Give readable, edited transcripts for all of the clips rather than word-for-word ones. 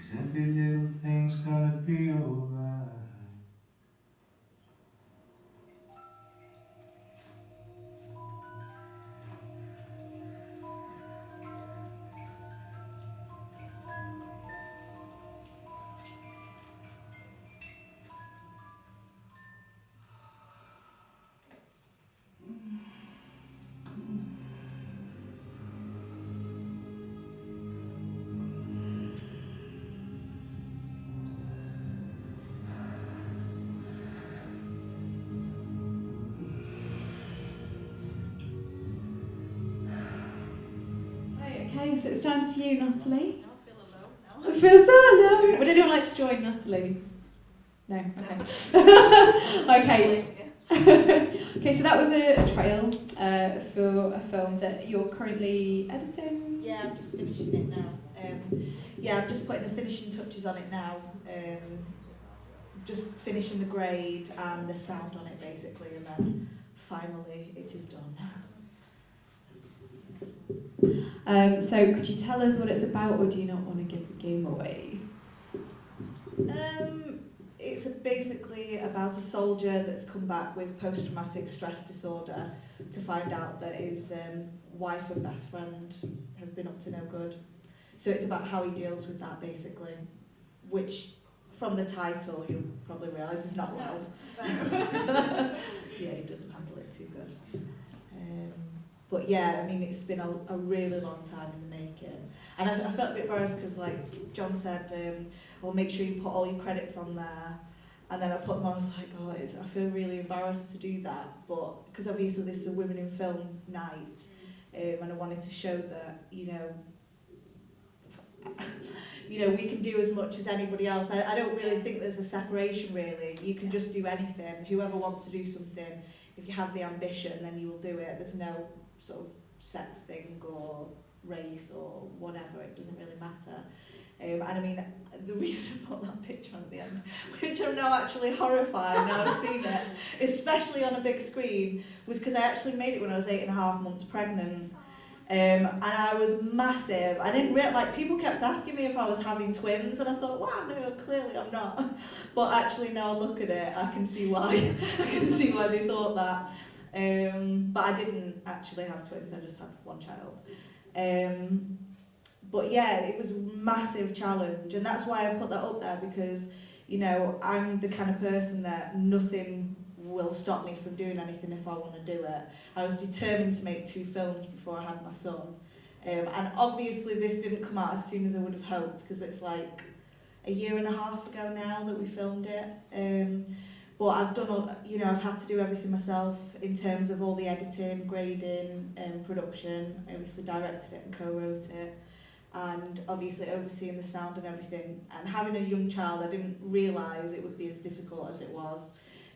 'cause every little thing's gonna be alright. Okay, so it's down to you, Natalie. I feel alone now. It feels so alone. Would anyone like to join Natalie? No? Okay. Okay. Okay, so that was a trial for a film that you're currently editing? Yeah, I'm just finishing it now. Yeah, I'm just putting the finishing touches on it now. Just finishing the grade and the sound on it, basically, and then finally it is done. So could you tell us what it's about, or do you not want to give the game away? It's basically about a soldier that's come back with post-traumatic stress disorder to find out that his wife and best friend have been up to no good. So it's about how he deals with that, basically, which, from the title, you'll probably realise is not well. Yeah, he doesn't handle it too good. But yeah, I mean, it's been a really long time in the making. And I felt a bit embarrassed because, like John said, well, make sure you put all your credits on there. And then I put them on, I was like, oh, I feel really embarrassed to do that. But, because obviously this is a Women in Film night, and I wanted to show that, you know, we can do as much as anybody else. I don't really think there's a separation, really. You can just do anything. Whoever wants to do something, if you have the ambition, then you will do it. There's no sort of sex thing or race or whatever, it doesn't really matter. And I mean, the reason I put that picture on at the end, which I'm now actually horrified now I've seen it, especially on a big screen, was because I actually made it when I was 8.5 months pregnant. And I was massive. I didn't like, people kept asking me if I was having twins, and I thought, wow, no, clearly I'm not. But actually now I look at it, I can see why. I can see why they thought that. But I didn't actually have twins, I just had one child. But yeah, it was a massive challenge, and that's why I put that up there, because, you know, I'm the kind of person that nothing will stop me from doing anything if I want to do it. I was determined to make 2 films before I had my son. And obviously this didn't come out as soon as I would have hoped, because it's like 1.5 years ago now that we filmed it. But I've done, I've had to do everything myself in terms of all the editing, grading, production. I obviously directed it and co-wrote it, and obviously overseeing the sound and everything. And having a young child, I didn't realise it would be as difficult as it was.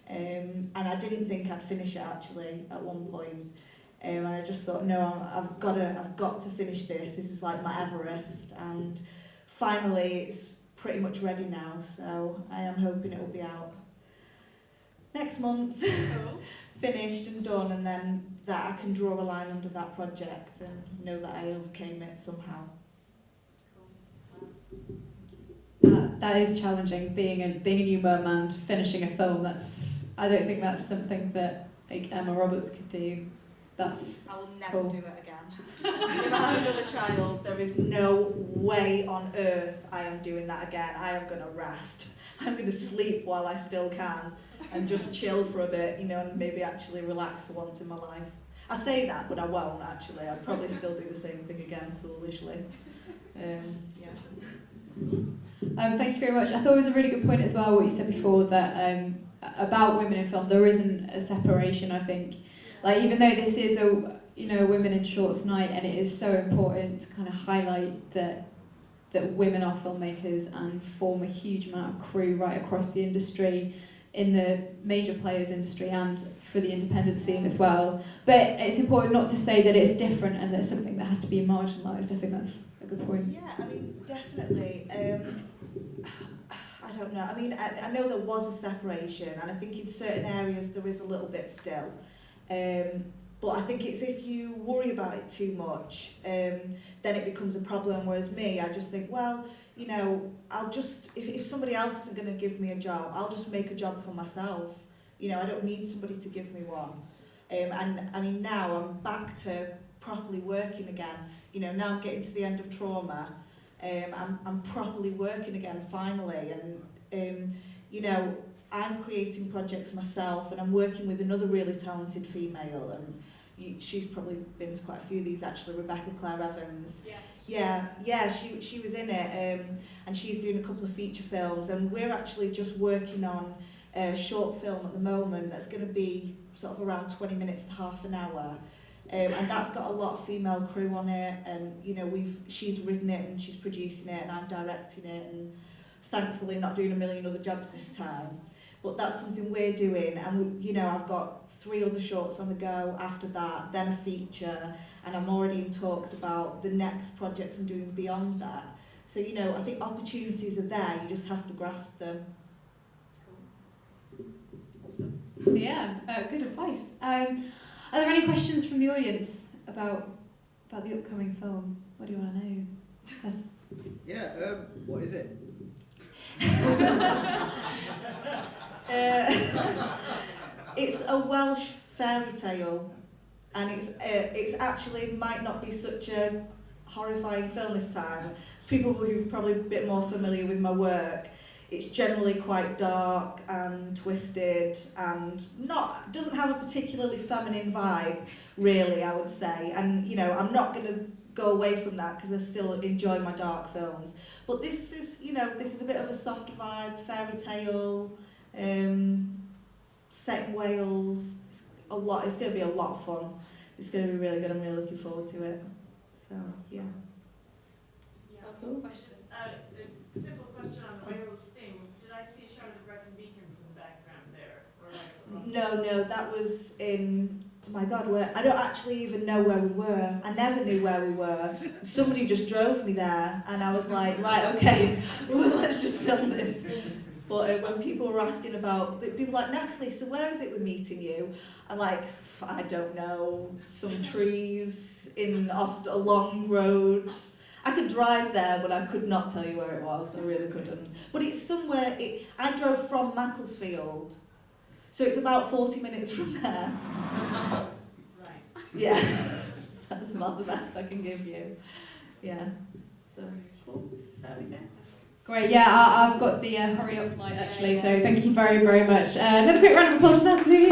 And I didn't think I'd finish it actually at one point. And I just thought, no, I've got to finish this. This is like my Everest. And finally, it's pretty much ready now. So I am hoping it will be out next month, finished and done, and then that I can draw a line under that project and know that I overcame it somehow. That is challenging, being a new mum and finishing a film. I don't think that's something that like Emma Roberts could do. I will never do it again. If I have another child, there is no way on earth I am doing that again. I am going to rest. I'm going to sleep while I still can and just chill for a bit, and maybe actually relax for once in my life. I say that, but I won't actually. I'll probably still do the same thing again, foolishly. Thank you very much. I thought it was a really good point as well, what you said before, that about women in film, there isn't a separation, I think. Like, even though this is a Women in Shorts night, and it is so important to kind of highlight that women are filmmakers and form a huge amount of crew right across the industry, in the major players industry and for the independent scene as well. But it's important not to say that it's different and that's something that has to be marginalised. I think that's a good point. Yeah, I mean, definitely. I don't know. I mean, I know there was a separation, and I think in certain areas there is a little bit still. But I think it's if you worry about it too much, then it becomes a problem. Whereas me, I just think, well, you know, I'll just, if somebody else isn't going to give me a job, I'll just make a job for myself. You know, I don't need somebody to give me one. And I mean, now I'm back to properly working again. You know, now I'm getting to the end of trauma. I'm properly working again finally. And, you know, I'm creating projects myself, and I'm working with another really talented female, and she's probably been to quite a few of these actually, Rebecca Claire Evans. Yeah, she was in it, and she's doing a couple of feature films, and we're actually just working on a short film at the moment that's going to be sort of around 20 minutes to half an hour. And that's got a lot of female crew on it, and you know, she's written it and she's producing it and I'm directing it, and thankfully not doing a million other jobs this time. But that's something we're doing, and you know, I've got 3 other shorts on the go after that, then a feature, and I'm already in talks about the next projects I'm doing beyond that. So you know, I think opportunities are there, you just have to grasp them. Awesome. Yeah, good advice. Are there any questions from the audience about the upcoming film? What do you want to know? Yeah, what is it? It's a Welsh fairy tale, and it's actually might not be such a horrifying film this time. It's people who've probably a bit more familiar with my work. It's generally quite dark and twisted, and doesn't have a particularly feminine vibe, really, I would say. And you know, I'm not going to go away from that because I still enjoy my dark films. But this is, you know, this is a bit of a soft vibe, fairy tale, set in Wales. It's going to be a lot of fun. It's going to be really good. I'm really looking forward to it. So yeah. Yeah. Cool. Just a simple question on the Wales thing. Did I see a shot of the Brecon Beacons in the background there? Or No, that was in. Oh my God, I don't actually even know where we were. I never knew where we were. Somebody just drove me there, and I was like, right, okay, well, let's just film this. But when people were asking about, people were like, Natalie, so where is it we're meeting you? I'm like, I don't know, some trees off a long road. I could drive there, but I could not tell you where it was. I really couldn't. But it's somewhere. I drove from Macclesfield. So it's about 40 minutes from there. right. Yeah, that's about the best I can give you. Yeah, so cool. Is that everything? Great, yeah, I've got the hurry up light actually, so thank you very, very much. Another quick round of applause for Natalie.